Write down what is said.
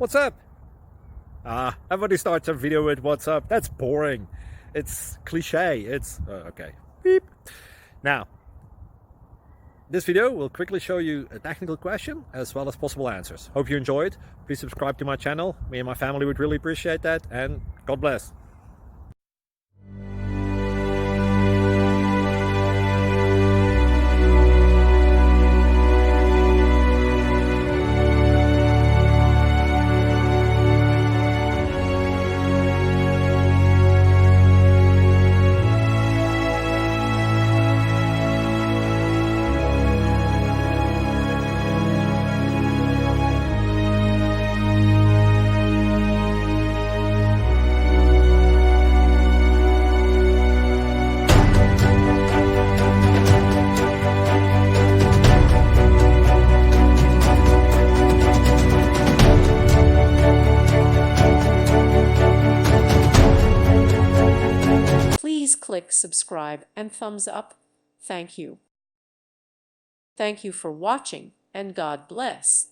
What's up? Everybody starts a video with what's up. That's boring. It's cliche. It's okay. Beep. Now, this video will quickly show you a technical question as well as possible answers. Hope you enjoyed. Please subscribe to my channel. Me and my family would really appreciate that, and God bless. Please click subscribe and thumbs up. Thank you. Thank you for watching, and God bless.